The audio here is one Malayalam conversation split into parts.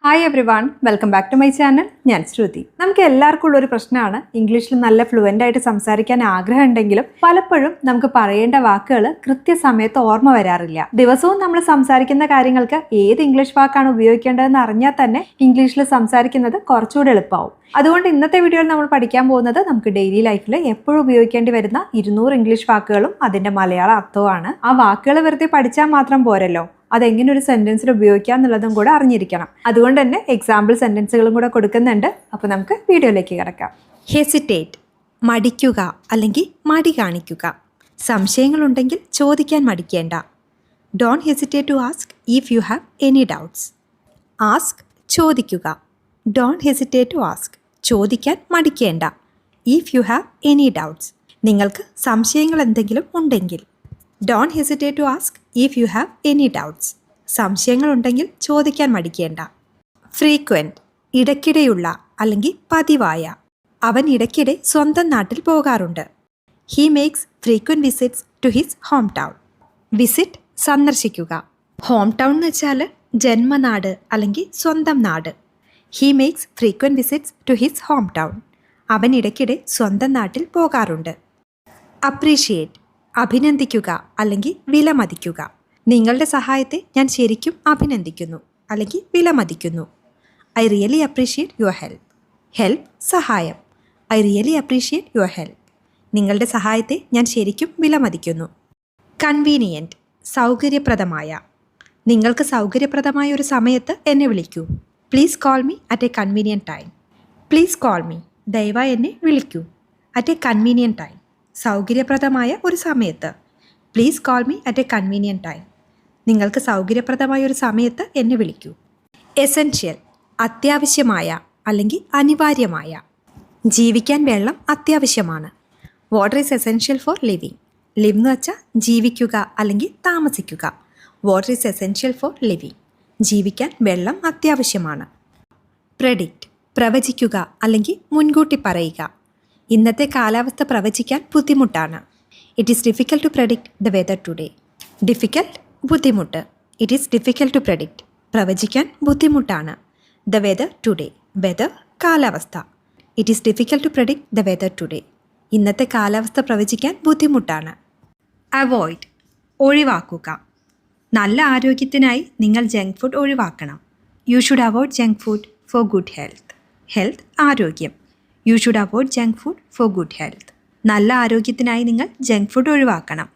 Hi everyone, welcome back to my channel. ഞാൻ ശ്രുതി. നമുക്ക് എല്ലാവർക്കും ഉള്ളൊരു പ്രശ്നമാണ് ഇംഗ്ലീഷിൽ നല്ല ഫ്ലുവൻ്റ് ആയിട്ട് സംസാരിക്കാൻ ആഗ്രഹം ഉണ്ടെങ്കിലും പലപ്പോഴും നമുക്ക് പറയേണ്ട വാക്കുകൾ കൃത്യസമയത്ത് ഓർമ്മ വരാറില്ല. ദിവസവും നമ്മൾ സംസാരിക്കുന്ന കാര്യങ്ങൾക്ക് ഏത് ഇംഗ്ലീഷ് വാക്കാണ് ഉപയോഗിക്കേണ്ടതെന്ന് അറിഞ്ഞാൽ തന്നെ ഇംഗ്ലീഷിൽ സംസാരിക്കുന്നത് കുറച്ചുകൂടി എളുപ്പമാവും. അതുകൊണ്ട് ഇന്നത്തെ വീഡിയോയിൽ നമ്മൾ പഠിക്കാൻ പോകുന്നത് നമുക്ക് ഡെയിലി ലൈഫിൽ എപ്പോഴും ഉപയോഗിക്കേണ്ടി വരുന്ന 200 ഇംഗ്ലീഷ് വാക്കുകളും അതിൻ്റെ മലയാള അർത്ഥവുമാണ്. ആ വാക്കുകൾ വെറുതെ പഠിച്ചാൽ മാത്രം പോരല്ലോ, അതെങ്ങനെ ഒരു സെന്റൻസിൽ ഉപയോഗിക്കാം എന്നുള്ളതും കൂടെ അറിഞ്ഞിരിക്കണം. അതുകൊണ്ട് തന്നെ എക്സാമ്പിൾ സെന്റൻസുകളും കൂടെ കൊടുക്കുന്നുണ്ട്. അപ്പോൾ നമുക്ക് വീഡിയോയിലേക്ക് കിടക്കാം. ഹെസിറ്റേറ്റ്, മടിക്കുക അല്ലെങ്കിൽ മടി കാണിക്കുക. സംശയങ്ങളുണ്ടെങ്കിൽ ചോദിക്കാൻ മടിക്കേണ്ട. Don't hesitate to ask if you have any doubts. Ask, ചോദിക്കുക. ഡോണ്ട് ഹെസിറ്റേറ്റ് ടു ആസ്ക്, ചോദിക്കാൻ മടിക്കേണ്ട. If you have any doubts, നിങ്ങൾക്ക് സംശയങ്ങൾ എന്തെങ്കിലും ഉണ്ടെങ്കിൽ. Don't hesitate to ask if you have any doubts, സംശയങ്ങളുണ്ടെങ്കിൽ ചോദിക്കാൻ മടിക്കേണ്ട. ഫ്രീക്വൻറ്റ്, ഇടയ്ക്കിടെയുള്ള അല്ലെങ്കിൽ പതിവായ. അവൻ ഇടയ്ക്കിടെ സ്വന്തം നാട്ടിൽ പോകാറുണ്ട്. He makes frequent visits to his home town. Visit, സന്ദർശിക്കുക. ഹോം ടൗൺ എന്ന് വെച്ചാൽ ജന്മനാട് അല്ലെങ്കിൽ സ്വന്തം നാട്. He makes frequent visits to his home town. അവൻ ഇടയ്ക്കിടെ സ്വന്തം നാട്ടിൽ പോകാറുണ്ട്. അപ്രീഷിയേറ്റ്, അഭിനന്ദിക്കുക അല്ലെങ്കിൽ വിലമതിക്കുക. നിങ്ങളുടെ സഹായത്തെ ഞാൻ ശരിക്കും അഭിനന്ദിക്കുന്നു അല്ലെങ്കിൽ വിലമതിക്കുന്നു. I really appreciate your help. Help, സഹായം. I really appreciate your help. നിങ്ങളുടെ സഹായത്തെ ഞാൻ ശരിക്കും വിലമതിക്കുന്നു. കൺവീനിയൻറ്റ്, സൗകര്യപ്രദമായ. നിങ്ങൾക്ക് സൗകര്യപ്രദമായ ഒരു സമയത്ത് എന്നെ വിളിക്കൂ. Please call me at A convenient time. Please call me, ദയവായി എന്നെ വിളിക്കൂ. അറ്റ് എ കൺവീനിയൻറ്റ് ടൈം, സൗകര്യപ്രദമായ ഒരു സമയത്ത്. Please call me at A convenient time. നിങ്ങൾക്ക് സൗകര്യപ്രദമായ ഒരു സമയത്ത് എന്നെ വിളിക്കൂ. എസെൻഷ്യൽ, അത്യാവശ്യമായ അല്ലെങ്കിൽ അനിവാര്യമായ. ജീവിക്കാൻ വെള്ളം അത്യാവശ്യമാണ്. Water is essential for living. Live എന്ന് വെച്ചാൽ ജീവിക്കുക അല്ലെങ്കിൽ താമസിക്കുക. Water is essential for living. ജീവിക്കാൻ വെള്ളം അത്യാവശ്യമാണ്. പ്രെഡിക്റ്റ്, പ്രവചിക്കുക അല്ലെങ്കിൽ മുൻകൂട്ടി പറയുക. ഇന്നത്തെ കാലാവസ്ഥ പ്രവചിക്കാൻ ബുദ്ധിമുട്ടാണ്. It is difficult to predict the weather today. Difficult, ബുദ്ധിമുട്ട്. It is difficult to predict, പ്രവചിക്കാൻ ബുദ്ധിമുട്ടാണ്. ദ വെദർ ടുഡേ, വെദർ, കാലാവസ്ഥ. It is difficult to predict the weather today. ഇന്നത്തെ കാലാവസ്ഥ പ്രവചിക്കാൻ ബുദ്ധിമുട്ടാണ്. അവോയ്ഡ്, ഒഴിവാക്കുക. നല്ല ആരോഗ്യത്തിനായി നിങ്ങൾ ജങ്ക് ഫുഡ് ഒഴിവാക്കണം. You should avoid junk food for good health. Health, ആരോഗ്യം. You should avoid junk food for good health. നല്ല ആരോഗ്യത്തിനായി നിങ്ങൾ ജങ്ക് ഫുഡ് ഒഴിവാക്കണം.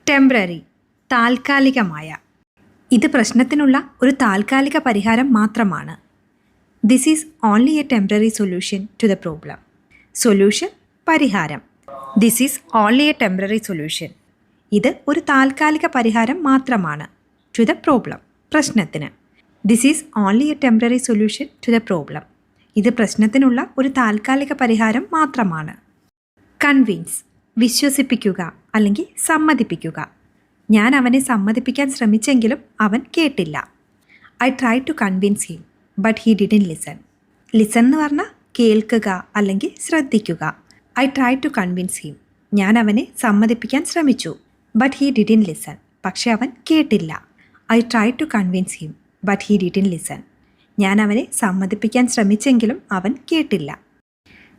ടെമ്പററി, താൽക്കാലികമായ. ഇത് പ്രശ്നത്തിനുള്ള ഒരു താൽക്കാലിക പരിഹാരം മാത്രമാണ്. This is only a temporary solution to the problem. Solution, പരിഹാരം. This is only a temporary solution. ഇത് ഒരു താൽക്കാലിക പരിഹാരം മാത്രമാണ്. ടു ദ പ്രോബ്ലം, പ്രശ്നത്തിന്. This is only a temporary solution to the problem. ഇത് പ്രശ്നത്തിനുള്ള ഒരു താൽക്കാലിക പരിഹാരം മാത്രമാണ്. കൺവിൻസ്, വിശ്വസിപ്പിക്കുക അല്ലെങ്കിൽ സമ്മതിപ്പിക്കുക. ഞാൻ അവനെ സമ്മതിപ്പിക്കാൻ ശ്രമിച്ചെങ്കിലും അവൻ കേട്ടില്ല. I try to convince him but he didn't listen. Listen എന്ന് പറഞ്ഞാൽ കേൾക്കുക അല്ലെങ്കിൽ ശ്രദ്ധിക്കുക. I try to convince him, ഞാൻ അവനെ സമ്മതിപ്പിക്കാൻ ശ്രമിച്ചു. ബട്ട് ഹി ഡിഡ്ന്റ് ലിസൺ, പക്ഷെ അവൻ കേട്ടില്ല. I try to convince him but he didn't listen. ഞാൻ അവനെ സമ്മതിപ്പിക്കാൻ ശ്രമിച്ചെങ്കിലും അവൻ കേട്ടില്ല.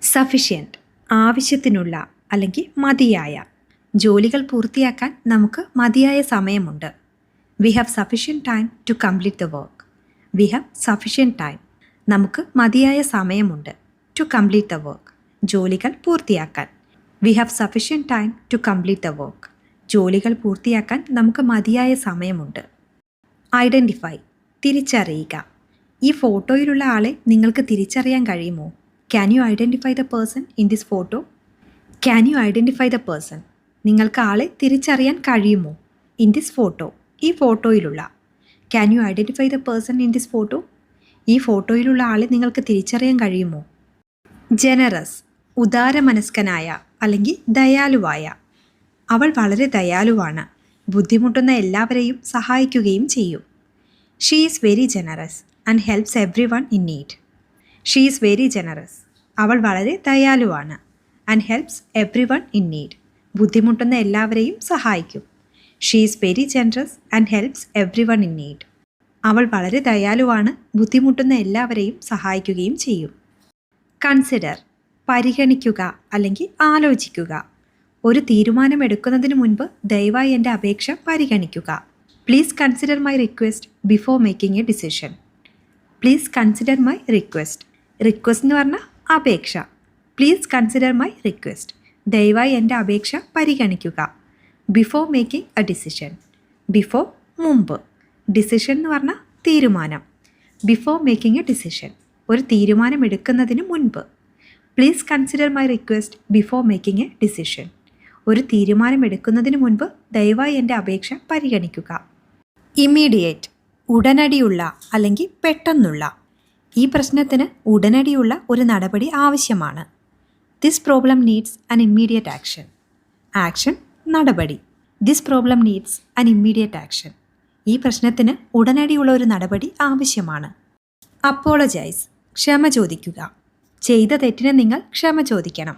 സഫിഷ്യൻറ്റ്, ആവശ്യത്തിനുള്ള അല്ലെങ്കിൽ മതിയായ. ജോലികൾ പൂർത്തിയാക്കാൻ നമുക്ക് മതിയായ സമയമുണ്ട്. We have sufficient time to complete the work. We have sufficient time, നമുക്ക് മതിയായ സമയമുണ്ട്. ടു കംപ്ലീറ്റ് ദ വർക്ക്, ജോലികൾ പൂർത്തിയാക്കാൻ. We have sufficient time to complete the work. ജോലികൾ പൂർത്തിയാക്കാൻ നമുക്ക് മതിയായ സമയമുണ്ട്. ഐഡൻറ്റിഫൈ, തിരിച്ചറിയുക. ഈ ഫോട്ടോയിലുള്ള ആളെ നിങ്ങൾക്ക് തിരിച്ചറിയാൻ കഴിയുമോ? Can you identify the person in this photo? Can you identify the person, നിങ്ങൾക്ക് ആളെ തിരിച്ചറിയാൻ കഴിയുമോ? ഇൻ ദിസ് ഫോട്ടോ, ഈ ഫോട്ടോയിലുള്ള. Can you identify the person in this photo? ഈ ഫോട്ടോയിലുള്ള ആളെ നിങ്ങൾക്ക് തിരിച്ചറിയാൻ കഴിയുമോ? ജനറസ്, ഉദാരമനസ്കനായ അല്ലെങ്കിൽ ദയാലുവായ. അവൾ വളരെ ദയാലുവാണ്. ബുദ്ധിമുട്ടുന്ന എല്ലാവരെയും സഹായിക്കുകയും ചെയ്യും. She is very generous and helps everyone in need. She is very generous, അവൾ വളരെ ദയാലുവാണ്. And helps everyone in need, ബുദ്ധിമുട്ടുന്ന എല്ലാവരെയും സഹായിക്കും. She is very generous and helps everyone in need. അവൾ വളരെ ദയാലുവാണ്, ബുദ്ധിമുട്ടുന്ന എല്ലാവരെയും സഹായിക്കുകയും ചെയ്യും. കൺസിഡർ, പരിഗണിക്കുക അല്ലെങ്കിൽ ആലോചിക്കുക. ഒരു തീരുമാനമെടുക്കുന്നതിന് മുൻപ് ദയവായി എൻ്റെ അപേക്ഷ പരിഗണിക്കുക. Please consider my request before making A decision. Please consider my request. Request എന്ന് പറഞ്ഞാൽ അപേക്ഷ. Please consider my request. ദയവായി എൻ്റെ അപേക്ഷ പരിഗണിക്കുക. Before making A decision. Before മുമ്പ്. ഡിസിഷൻ എന്ന് പറഞ്ഞാൽ തീരുമാനം. ബിഫോർ മേക്കിംഗ് എ ഡിസിഷൻ, ഒരു തീരുമാനം എടുക്കുന്നതിന് മുൻപ്. Please consider my request before making A decision. ഒരു തീരുമാനം എടുക്കുന്നതിന് മുൻപ് ദയവായി എൻ്റെ അപേക്ഷ പരിഗണിക്കുക. ഇമ്മീഡിയറ്റ്, ഉടനടിയുള്ള അല്ലെങ്കിൽ പെട്ടെന്നുള്ള. ഈ പ്രശ്നത്തിന് ഉടനടിയുള്ള ഒരു നടപടി ആവശ്യമാണ്. This problem needs an immediate action. Action, നടപടി. This problem needs an immediate action. ഈ പ്രശ്നത്തിന് ഉടനടിയുള്ള ഒരു നടപടി ആവശ്യമാണ്. അപ്പോളജൈസ്, ക്ഷമ ചോദിക്കുക. ചെയ്ത തെറ്റിന് നിങ്ങൾ ക്ഷമ ചോദിക്കണം.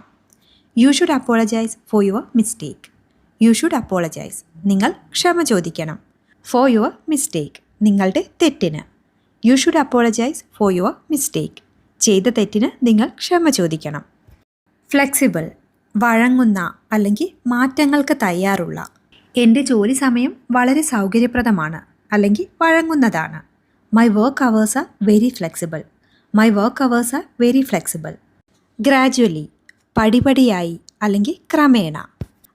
You should apologise for your mistake. You should apologise, നിങ്ങൾ ക്ഷമ ചോദിക്കണം. ഫോർ യുവർ മിസ്റ്റേക്ക്, നിങ്ങളുടെ തെറ്റിന്. You should apologise for your mistake, ചെയ്ത തെറ്റിന് നിങ്ങൾ ക്ഷമ ചോദിക്കണം. ഫ്ലെക്സിബിൾ, വഴങ്ങുന്ന അല്ലെങ്കിൽ മാറ്റങ്ങൾക്ക് തയ്യാറുള്ള. എൻ്റെ ജോലി സമയം വളരെ സൗകര്യപ്രദമാണ് അല്ലെങ്കിൽ വഴങ്ങുന്നതാണ്. My work hours are very flexible. My work hours are very flexible. Gradually, പടിപടിയായി അല്ലെങ്കിൽ ക്രമേണ.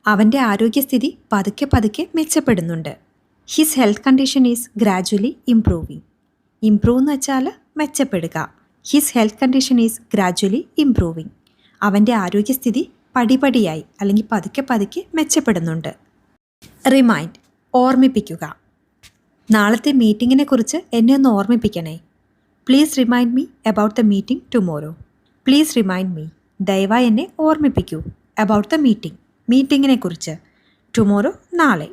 അവൻ്റെ ആരോഗ്യസ്ഥിതി പതുക്കെ പതുക്കെ മെച്ചപ്പെടുന്നുണ്ട്. His health condition is gradually improving. Improve എന്ന് വെച്ചാൽ മെച്ചപ്പെടുക. His health condition is gradually improving. അവൻ്റെ ആരോഗ്യസ്ഥിതി പടിപടിയായി അല്ലെങ്കിൽ പതുക്കെ പതുക്കെ മെച്ചപ്പെടുന്നുണ്ട്. റിമൈൻഡ്, ഓർമ്മിപ്പിക്കുക. നാളത്തെ മീറ്റിങ്ങിനെ കുറിച്ച് എന്നെ ഒന്ന് ഓർമ്മിപ്പിക്കണേ. Please remind me about the meeting tomorrow. Please remind me, ദയവായി എന്നെ ഓർമ്മിപ്പിക്കൂ. അബൌട്ട് ദ മീറ്റിംഗ്, മീറ്റിങ്ങിനെ കുറിച്ച്. ടുമോറോ, നാളെ.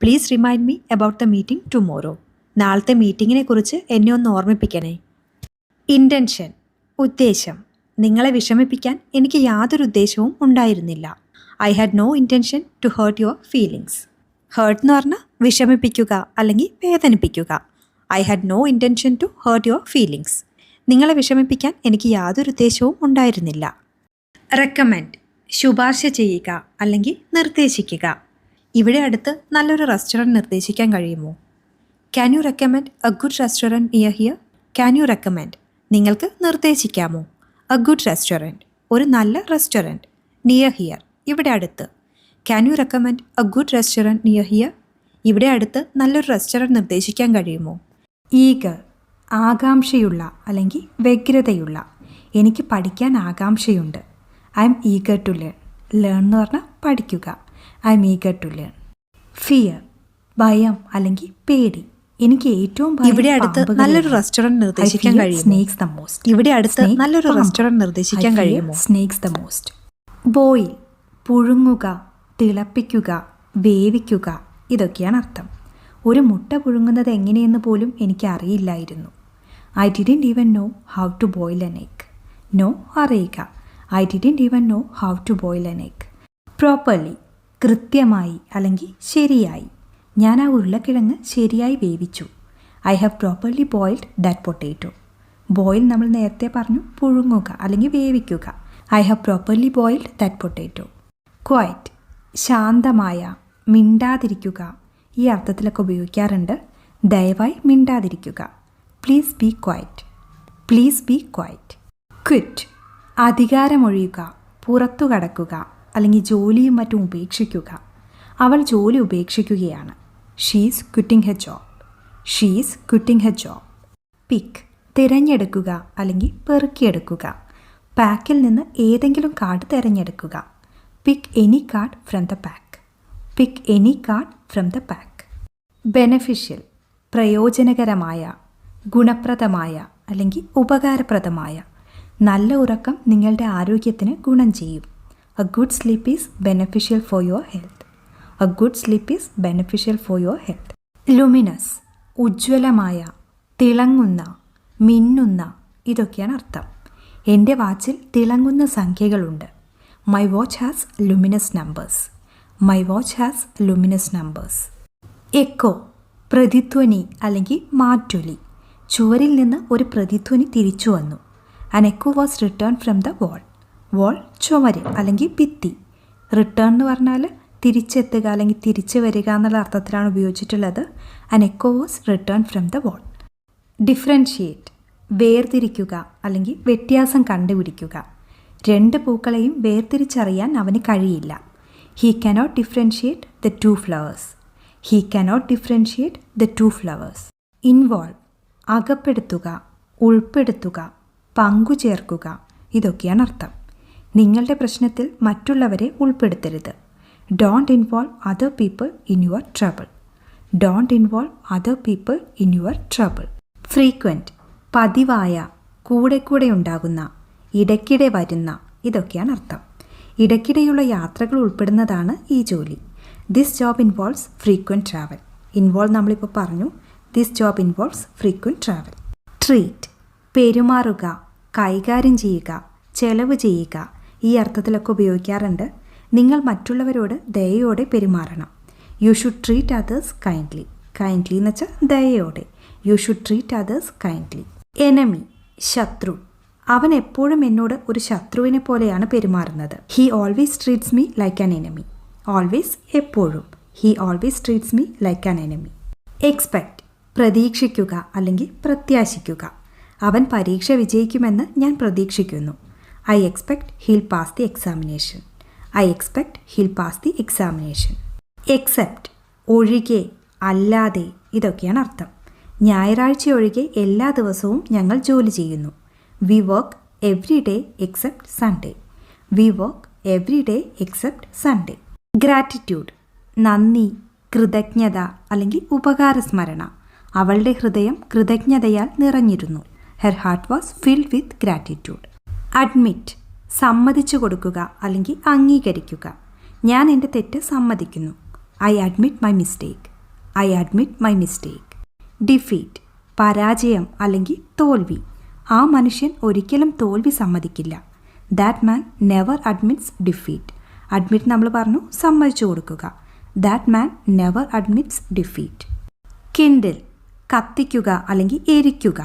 Please remind me about the meeting tomorrow. നാളത്തെ മീറ്റിങ്ങിനെ കുറിച്ച് എന്നെ ഒന്ന് ഓർമ്മിപ്പിക്കണേ. ഇൻറ്റൻഷൻ, ഉദ്ദേശം. നിങ്ങളെ വിഷമിപ്പിക്കാൻ എനിക്ക് യാതൊരു ഉദ്ദേശവും ഉണ്ടായിരുന്നില്ല. I had no intention to hurt your feelings. Hurt എന്ന് പറഞ്ഞാൽ വിഷമിപ്പിക്കുക അല്ലെങ്കിൽ വേദനിപ്പിക്കുക. I had no intention to hurt your feelings. നിങ്ങളെ വിഷമിപ്പിക്കാൻ എനിക്ക് യാതൊരു ഉദ്ദേശവും ഉണ്ടായിരുന്നില്ല. റെക്കമെൻഡ്, ശുപാർശ ചെയ്യുക അല്ലെങ്കിൽ നിർദ്ദേശിക്കുക. ഇവിടെ അടുത്ത് നല്ലൊരു റെസ്റ്റോറൻറ്റ് നിർദ്ദേശിക്കാൻ കഴിയുമോ? Can you recommend A good restaurant near here? Can you recommend, നിങ്ങൾക്ക് നിർദ്ദേശിക്കാമോ? എ ഗുഡ് റെസ്റ്റോറൻറ്റ്, ഒരു നല്ല റെസ്റ്റോറൻറ്റ്. നിയർ ഹിയർ, ഇവിടെ അടുത്ത്. Can you recommend A good restaurant near here? ഇവിടെ അടുത്ത് നല്ലൊരു റെസ്റ്റോറൻറ്റ് നിർദ്ദേശിക്കാൻ കഴിയുമോ? ഈഗർ, ആകാംക്ഷയുള്ള അല്ലെങ്കിൽ വ്യഗ്രതയുള്ള. എനിക്ക് പഠിക്കാൻ ആകാംക്ഷയുണ്ട്. I'm eager to learn. Learn എന്ന് പറഞ്ഞാൽ പഠിക്കുക. I'm eager to learn. Fear, ഭയം അല്ലെങ്കിൽ പേടി. എനിക്ക് ഏറ്റവും ഇവിടെ അടുത്ത് നല്ലൊരു റെസ്റ്റോറൻറ്റ് നിർദ്ദേശിക്കാൻ കഴിയുമോ? Snakes the most. ഇവിടെ അടുത്ത് നല്ലൊരു റെസ്റ്റോറൻറ്റ് നിർദ്ദേശിക്കാൻ കഴിയുമോ? Snakes the most. ബോയിൽ, പുഴുങ്ങുക, തിളപ്പിക്കുക, വേവിക്കുക, ഇതൊക്കെയാണ് അർത്ഥം. ഒരു മുട്ട പുഴുങ്ങുന്നത് എങ്ങനെയെന്ന് പോലും എനിക്ക് അറിയില്ലായിരുന്നു. I didn't even know how to boil an egg. Know, അറിയുക. I didn't even know how to boil an egg. Properly, കൃത്യമായി അല്ലെങ്കിൽ ശരിയായി. ഞാൻ ആ ഉരുളക്കിഴങ്ങ് ശരിയായി വേവിച്ചു. I have properly boiled that potato. Boil നമ്മൾ നേരത്തെ പറഞ്ഞു പുഴുങ്ങുക അല്ലെങ്കിൽ വേവിക്കുക. I have properly boiled that potato. Quiet, ശാന്തമായ, മിണ്ടാതിരിക്കുക. ഈ അർത്ഥത്തിലൊക്കെ ഉപയോഗിക്കാറുണ്ട്. ദയവായി മിണ്ടാതിരിക്കുക. Please be quiet. Please be quiet. Quit, അധികാരമൊഴിയുക, പുറത്തു കടക്കുക അല്ലെങ്കിൽ ജോലിയും മറ്റും ഉപേക്ഷിക്കുക. അവൾ ജോലി ഉപേക്ഷിക്കുകയാണ്. She's quitting her job. She's quitting her job. Pick, തിരഞ്ഞെടുക്കുക അല്ലെങ്കിൽ പെറുക്കിയെടുക്കുക. പാക്കിൽ നിന്ന് ഏതെങ്കിലും കാർഡ് തിരഞ്ഞെടുക്കുക. Pick any card from the pack. Pick any card from the pack. Beneficial, പ്രയോജനകരമായ, ഗുണപ്രദമായ അല്ലെങ്കിൽ ഉപകാരപ്രദമായ. നല്ല ഉറക്കം നിങ്ങളുടെ ആരോഗ്യത്തിന് ഗുണം ചെയ്യും. A good sleep is beneficial for your health. A good sleep is beneficial for your health. Luminous, ഉജ്ജ്വലമായ, തിളങ്ങുന്ന, മിന്നുന്ന, ഇതൊക്കെയാണ് അർത്ഥം. എൻ്റെ വാച്ചിൽ തിളങ്ങുന്ന സംഖ്യകളുണ്ട്. My watch has luminous numbers. My watch has luminous numbers. Echo, പ്രതിധ്വനി അല്ലെങ്കിൽ മാറ്റൊലി. ചുവരിൽ നിന്ന് ഒരു പ്രതിധ്വനി തിരിച്ചു വന്നു. An echo was return from the wall. Wall ചുമര് അല്ലെങ്കിൽ ഭിത്തി. റിട്ടേൺ എന്ന് പറഞ്ഞാൽ തിരിച്ചെത്തുക അല്ലെങ്കിൽ തിരിച്ചു വരിക എന്നുള്ള അർത്ഥത്തിലാണ് ഉപയോഗിച്ചിട്ടുള്ളത്. An echo was return from the wall. Differentiate വേർതിരിക്കുക അല്ലെങ്കിൽ വ്യത്യാസം കണ്ടുപിടിക്കുക. രണ്ട് പൂക്കളെയും വേർതിരിച്ചറിയാൻ അവന് കഴിയില്ല. He cannot differentiate the two flowers. He cannot differentiate the two flowers. Involve അകപ്പെടുത്തുക, ഉൾപ്പെടുത്തുക, പങ്കുചേർക്കുക, ഇതൊക്കെയാണ് അർത്ഥം. നിങ്ങളുടെ പ്രശ്നത്തിൽ മറ്റുള്ളവരെ ഉൾപ്പെടുത്തരുത്. Don't involve other people in your trouble. Don't involve other people in your trouble. Frequent പതിവായ, കൂടെ കൂടെ ഉണ്ടാകുന്ന, ഇടയ്ക്കിടെ വരുന്ന, ഇതൊക്കെയാണ് അർത്ഥം. ഇടയ്ക്കിടെയുള്ള യാത്രകൾ ഉൾപ്പെടുന്നതാണ് ഈ ജോലി. This job involves frequent travel. Involve നമ്മളിപ്പോൾ പറഞ്ഞു. This job involves frequent travel. Treat പെരുമാറുക, കൈകാര്യം ചെയ്യുക, ചെലവ് ചെയ്യുക, ഈ അർത്ഥത്തിലൊക്കെ ഉപയോഗിക്കാറുണ്ട്. നിങ്ങൾ മറ്റുള്ളവരോട് ദയയോടെ പെരുമാറണം. You should treat others kindly. Kindly എന്ന് വെച്ചാൽ ദയയോടെ. You should treat others kindly. Enemy ശത്രു. അവൻ എപ്പോഴും എന്നോട് ഒരു ശത്രുവിനെ പോലെയാണ് പെരുമാറുന്നത്. He always treats me like an enemy. Always എപ്പോഴും. He always treats me like an enemy. Expect പ്രതീക്ഷിക്കുക അല്ലെങ്കിൽ പ്രത്യാശിക്കുക. അവൻ പരീക്ഷ വിജയിക്കുമെന്ന് ഞാൻ പ്രതീക്ഷിക്കുന്നു. I expect he'll pass the examination. I expect he'll pass the examination. Except ഒഴികെ, അല്ലാതെ, ഇതൊക്കെയാണ് അർത്ഥം. ഞായറാഴ്ച ഒഴികെ എല്ലാ ദിവസവും ഞങ്ങൾ ജോലി ചെയ്യുന്നു. We work every day except Sunday. We work every day except Sunday. Gratitude നന്ദി, കൃതജ്ഞത അല്ലെങ്കിൽ ഉപകാരസ്മരണ. അവളുടെ ഹൃദയം കൃതജ്ഞതയാൽ നിറഞ്ഞിരുന്നു. Her heart was filled with gratitude. Admit സമ്മതിച്ചു കൊടുക്കുക അല്ലെങ്കിൽ അംഗീകരിക്കുക. ഞാൻ എൻ്റെ തെറ്റ് സമ്മതിക്കുന്നു. I admit my mistake. I admit my mistake. Defeat പരാജയം അല്ലെങ്കിൽ തോൽവി. ആ മനുഷ്യൻ ഒരിക്കലും തോൽവി സമ്മതിക്കില്ല. That man never admits defeat. Admit നമ്മൾ പറഞ്ഞു സമ്മതിച്ചു കൊടുക്കുക. That man never admits defeat. Kindle കത്തിക്കുക അല്ലെങ്കിൽ എരിക്കുക.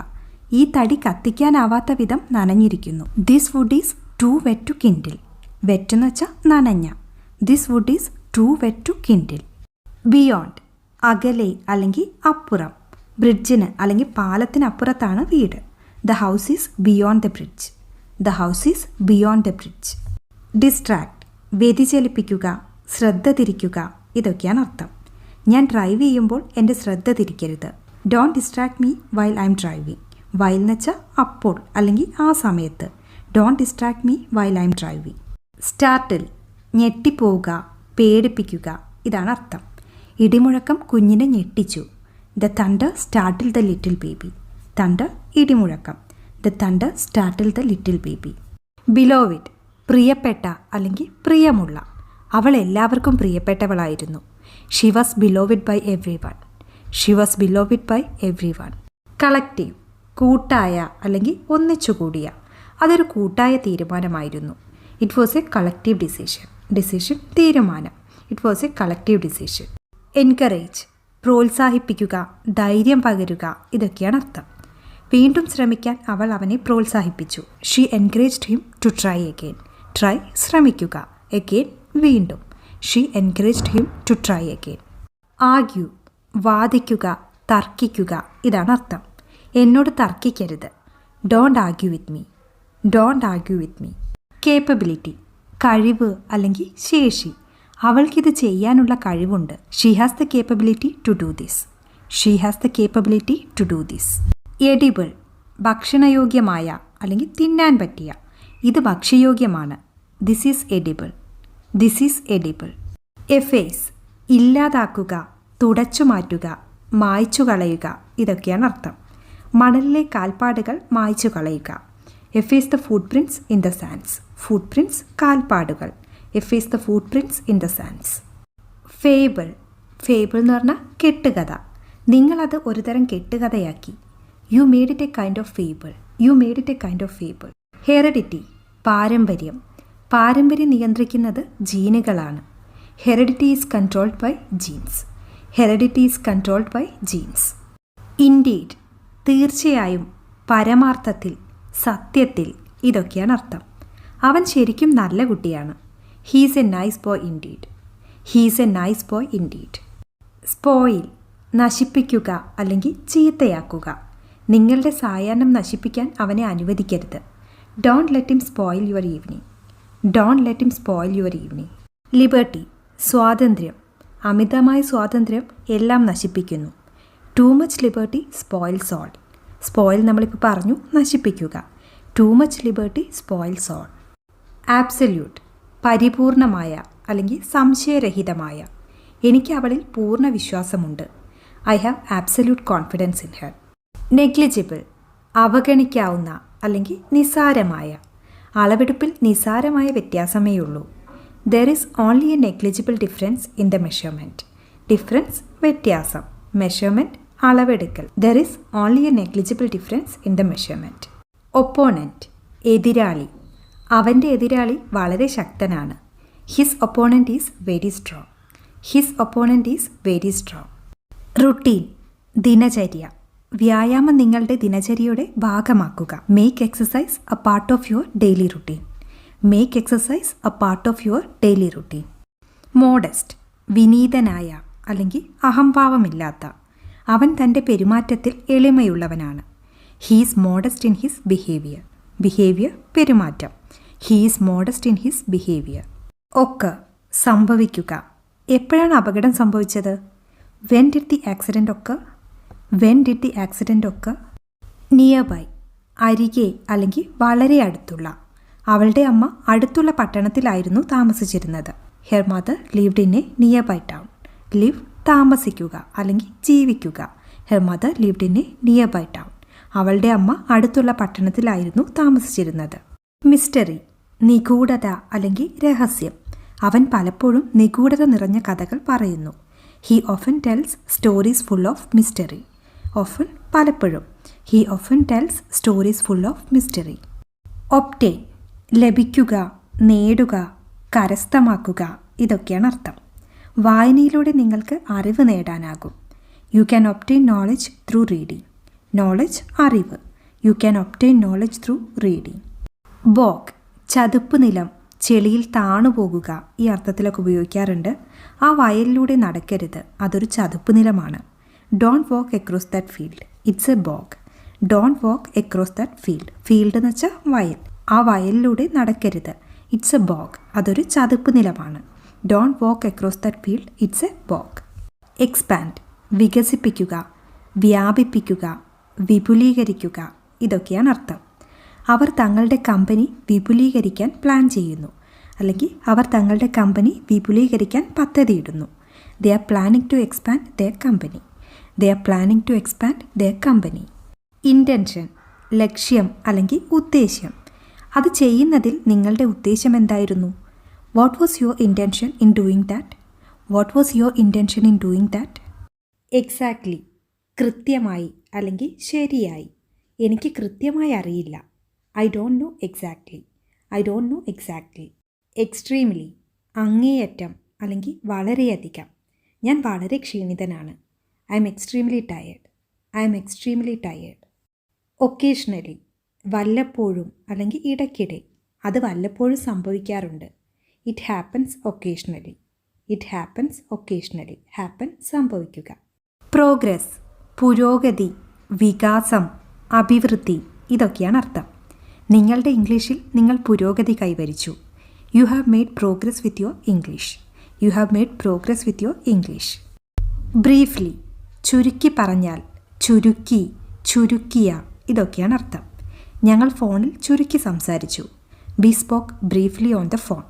ഈ തടി കത്തിക്കാനാവാത്ത വിധം നനഞ്ഞിരിക്കുന്നു. This wood is too wet to kindle. Wet എന്ന് വെച്ചാൽ നനഞ്ഞ. This wood is too wet to kindle. Beyond അകലെ അല്ലെങ്കിൽ അപ്പുറം. ബ്രിഡ്ജിന് അല്ലെങ്കിൽ പാലത്തിന് അപ്പുറത്താണ് വീട്. The house is beyond the bridge. The house is beyond the bridge. Distract വ്യതിചലിപ്പിക്കുക, ശ്രദ്ധ തിരിക്കുക, ഇതൊക്കെയാണ് അർത്ഥം. ഞാൻ ഡ്രൈവ് ചെയ്യുമ്പോൾ എൻ്റെ ശ്രദ്ധ തിരിക്കരുത്. Don't distract me while I'm driving. While എന്ന് വെച്ചാൽ അപ്പോൾ അല്ലെങ്കിൽ ആ സമയത്ത്. Don't distract me while I'm driving. Startle ഞെട്ടിപ്പോവുക, പേടിപ്പിക്കുക, ഇതാണ് അർത്ഥം. ഇടിമുഴക്കം കുഞ്ഞിനെ ഞെട്ടിച്ചു. The thunder startle the little baby. Thunder ഇടിമുഴക്കം. The thunder startle the little baby. Beloved പ്രിയപ്പെട്ട അല്ലെങ്കിൽ പ്രിയമുള്ള. അവൾ എല്ലാവർക്കും പ്രിയപ്പെട്ടവളായിരുന്നു. She was beloved by everyone. She was beloved by everyone. Collective കൂട്ടായ അല്ലെങ്കിൽ ഒന്നിച്ചുകൂടിയ. അതൊരു കൂട്ടായ തീരുമാനമായിരുന്നു. It was a collective decision. Decision തീരുമാനം. It was a collective decision. Encourage പ്രോത്സാഹിപ്പിക്കുക, ധൈര്യം പകരുക, ഇതൊക്കെയാണ് അർത്ഥം. വീണ്ടും ശ്രമിക്കാൻ അവൾ അവനെ പ്രോത്സാഹിപ്പിച്ചു. She encouraged him to try again. Try ശ്രമിക്കുക, അഗെയിൻ വീണ്ടും. She encouraged him to try again. Argue വാദിക്കുക, തർക്കിക്കുക, ഇതാണ് അർത്ഥം. എന്നോട് തർക്കിക്കരുത്. Don't argue with me. Don't argue with me. Capability കഴിവ് അല്ലെങ്കിൽ ശേഷി. അവൾക്കിത് ചെയ്യാനുള്ള കഴിവുണ്ട്. She has the capability to do this. She has the capability to do this. Edible ഭക്ഷണയോഗ്യമായ അല്ലെങ്കിൽ തിന്നാൻ പറ്റിയ. ഇത് ഭക്ഷ്യയോഗ്യമാണ്. This is edible. This is edible. എഫേസ് ഇല്ലാതാക്കുക, തുടച്ചു മാറ്റുക, മായ്ച്ചു കളയുക, ഇതൊക്കെയാണ് അർത്ഥം. മണലിലെ കാൽപ്പാടുകൾ മായ്ച്ചു കളയുക. Efface the footprints in the sands. Footprints കാൽപ്പാടുകൾ. Efface the footprints in the sands. Fable fable എന്ന് പറഞ്ഞാൽ കെട്ടുകഥ. നിങ്ങളത് ഒരുതരം കെട്ടുകഥയാക്കി. You made it a kind of fable. You made it a kind of fable. Heredity പാരമ്പര്യം. പാരമ്പര്യം നിയന്ത്രിക്കുന്നത് ജീനുകളാണ്. Heredity is controlled by genes. Heredity is controlled by genes. Indeed, തീർച്ചയായും, പരമാർത്ഥത്തിൽ, സത്യത്തിൽ, ഇതൊക്കെയാണ് അർത്ഥം. അവൻ ശരിക്കും നല്ല കുട്ടിയാണ്. He's a nice boy indeed. He's a nice boy indeed. Spoil, നശിപ്പിക്കുക അല്ലെങ്കിൽ ചീത്തയാക്കുക. നിങ്ങളുടെ സായാഹ്നം നശിപ്പിക്കാൻ അവനെ അനുവദിക്കരുത്. Don't let him spoil your evening. Don't let him spoil your evening. Liberty, സ്വാതന്ത്ര്യം. അമിതമായ സ്വാതന്ത്ര്യം എല്ലാം നശിപ്പിക്കുന്നു. Too much liberty spoils all. Spoil നമ്മളിപ്പോൾ പറഞ്ഞു, നശിപ്പിക്കുക. Too much liberty spoils all. Absolute, പരിപൂർണമായ അല്ലെങ്കിൽ സംശയരഹിതമായ. എനിക്ക് അവളിൽ പൂർണ്ണ വിശ്വാസമുണ്ട്. I have absolute confidence in her. Negligible, അവഗണിക്കാവുന്ന അല്ലെങ്കിൽ നിസാരമായ. അളവെടുപ്പിൽ നിസാരമായ വ്യത്യാസമേയുള്ളൂ. There is only a negligible difference in the measurement. Difference, വ്യത്യാസം. മെഷർമെൻറ്റ്, അളവെടുക്കൽ. There is only a negligible difference in the measurement. Opponent, എതിരാളി. അവൻ്റെ എതിരാളി വളരെ ശക്തനാണ്. His opponent is very strong. His opponent is very strong. Routine, ദിനചര്യ. വ്യായാമം നിങ്ങളുടെ ദിനചര്യയുടെ ഭാഗമാക്കുക. Make exercise a part of your daily routine. Make exercise a part of your daily routine. Modest, വിനീതനായ അല്ലെങ്കിൽ അഹംഭാവമില്ലാത്ത. അവൻ തൻ്റെ പെരുമാറ്റത്തിൽ എളിമയുള്ളവനാണ്. He's modest in his behaviour. Behaviour, പെരുമാറ്റം. He's modest in his behaviour. Occur, സംഭവിക്കുക. എപ്പോഴാണ് അപകടം സംഭവിച്ചത്? When did the accident occur? When did the accident occur? Nearby, അരികെ അല്ലെങ്കിൽ വളരെ അടുത്തുള്ള. അവളുടെ അമ്മ അടുത്തുള്ള പട്ടണത്തിലായിരുന്നു താമസിച്ചിരുന്നത്. Her mother lived in a nearby town. Live, താമസിക്കുക അല്ലെങ്കിൽ ജീവിക്കുക. Her mother lived in a nearby town. അവളുടെ അമ്മ അടുത്തുള്ള പട്ടണത്തിലായിരുന്നു താമസിച്ചിരുന്നത്. മിസ്റ്ററി, നിഗൂഢത അല്ലെങ്കിൽ രഹസ്യം. അവൻ പലപ്പോഴും നിഗൂഢത നിറഞ്ഞ കഥകൾ പറയുന്നു. He often tells stories full of mystery. Often, പലപ്പോഴും. He often tells stories full of mystery. Obtain, ലഭിക്കുക, നേടുക, കരസ്ഥമാക്കുക, ഇതൊക്കെയാണ് അർത്ഥം. വായനയിലൂടെ നിങ്ങൾക്ക് അറിവ് നേടാനാകും. You can obtain knowledge through reading. Knowledge, അറിവ്. You can obtain knowledge through reading. Bog, ചതുപ്പ് നിലം, ചെളിയിൽ താണുപോകുക, ഈ അർത്ഥത്തിലൊക്കെ ഉപയോഗിക്കാറുണ്ട്. ആ വയലിലൂടെ നടക്കരുത്, അതൊരു ചതുപ്പ് നിലമാണ്. Don't walk across that field, it's a bog. Don't walk across that field. Field എന്ന് വെച്ചാൽ വയൽ. ആ വയലിലൂടെ നടക്കരുത്, ഇറ്റ്സ് എ ബോഗ്, അതൊരു ചതുപ്പ് നിലമാണ്. Don't walk across that field, it's a bog. Expand, വികസിപ്പിക്കുക, വ്യാപിപ്പിക്കുക, വിപുലീകരിക്കുക, ഇതൊക്കെയാണ് അർത്ഥം. അവർ തങ്ങളുടെ കമ്പനി വിപുലീകരിക്കാൻ പ്ലാൻ ചെയ്യുന്നു, അല്ലെങ്കിൽ അവർ തങ്ങളുടെ കമ്പനി വിപുലീകരിക്കാൻ പദ്ധതിയിടുന്നു. They are planning to expand their company. They are planning to expand their company. Intention, ലക്ഷ്യം അല്ലെങ്കിൽ ഉദ്ദേശ്യം. അത് ചെയ്യുന്നതിൽ നിങ്ങളുടെ ഉദ്ദേശം എന്തായിരുന്നു? What was your intention in doing that? What was your intention in doing that? Exactly, കൃത്യമായി അല്ലെങ്കിൽ ശരിയായി. എനിക്ക് കൃത്യമായി അറിയില്ല. I don't know exactly. I don't know exactly. Extremely, അങ്ങേയറ്റം അല്ലെങ്കിൽ വളരെയധികം. ഞാൻ വളരെ ക്ഷീണിതനാണ്. I'm extremely tired. I'm extremely tired. Occasionally, വല്ലപ്പോഴും അല്ലെങ്കിൽ ഇടയ്ക്കിടെ. അത് വല്ലപ്പോഴും സംഭവിക്കാറുണ്ട്. It happens occasionally. It happens occasionally. Happen, സംഭവിക്കുക. പ്രോഗ്രസ്, പുരോഗതി, വികാസം, അഭിവൃദ്ധി, ഇതൊക്കെയാണ് അർത്ഥം. നിങ്ങളുടെ ഇംഗ്ലീഷിൽ നിങ്ങൾ പുരോഗതി കൈവരിച്ചു. You have made progress with your English. You have made progress with your English. Briefly, ചുരുക്കി പറഞ്ഞാൽ, ചുരുക്കി, ചുരുക്കിയ, ഇതൊക്കെയാണ് അർത്ഥം. ഞങ്ങൾ ഫോണിൽ ചുരുക്കി സംസാരിച്ചു. V spoke briefly on the phone.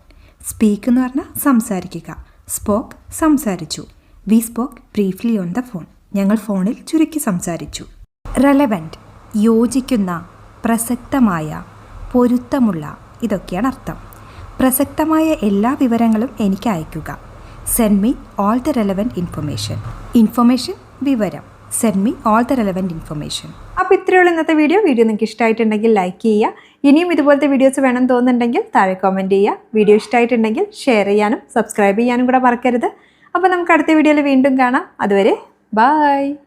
Speak എന്ന് പറഞ്ഞാൽ സംസാരിക്കുക. സ്പോക്ക്, സംസാരിച്ചു. V spoke briefly on the phone. ഞങ്ങൾ ഫോണിൽ ചുരുക്കി സംസാരിച്ചു. റെലവൻറ്റ്, യോജിക്കുന്ന, പ്രസക്തമായ, പൊരുത്തമുള്ള, ഇതൊക്കെയാണ് അർത്ഥം. പ്രസക്തമായ എല്ലാ വിവരങ്ങളും എനിക്ക് അയയ്ക്കുക. Send me all the relevant information. Information, വിവരം. Send me all the relevant information. അപ്പോൾ ഇത്രയുള്ള ഇന്നത്തെ വീഡിയോ നിങ്ങൾക്ക് ഇഷ്ടമായിട്ടുണ്ടെങ്കിൽ ലൈക്ക് ചെയ്യുക. ഇനിയും ഇതുപോലത്തെ വീഡിയോസ് വേണം തോന്നുന്നുണ്ടെങ്കിൽ താഴെ കമൻറ്റ് ചെയ്യുക. വീഡിയോ ഇഷ്ടമായിട്ടുണ്ടെങ്കിൽ ഷെയർ ചെയ്യാനും സബ്സ്ക്രൈബ് ചെയ്യാനും കൂടെ മറക്കരുത്. അപ്പോൾ നമുക്ക് അടുത്ത വീഡിയോയിൽ വീണ്ടും കാണാം. അതുവരെ ബൈ.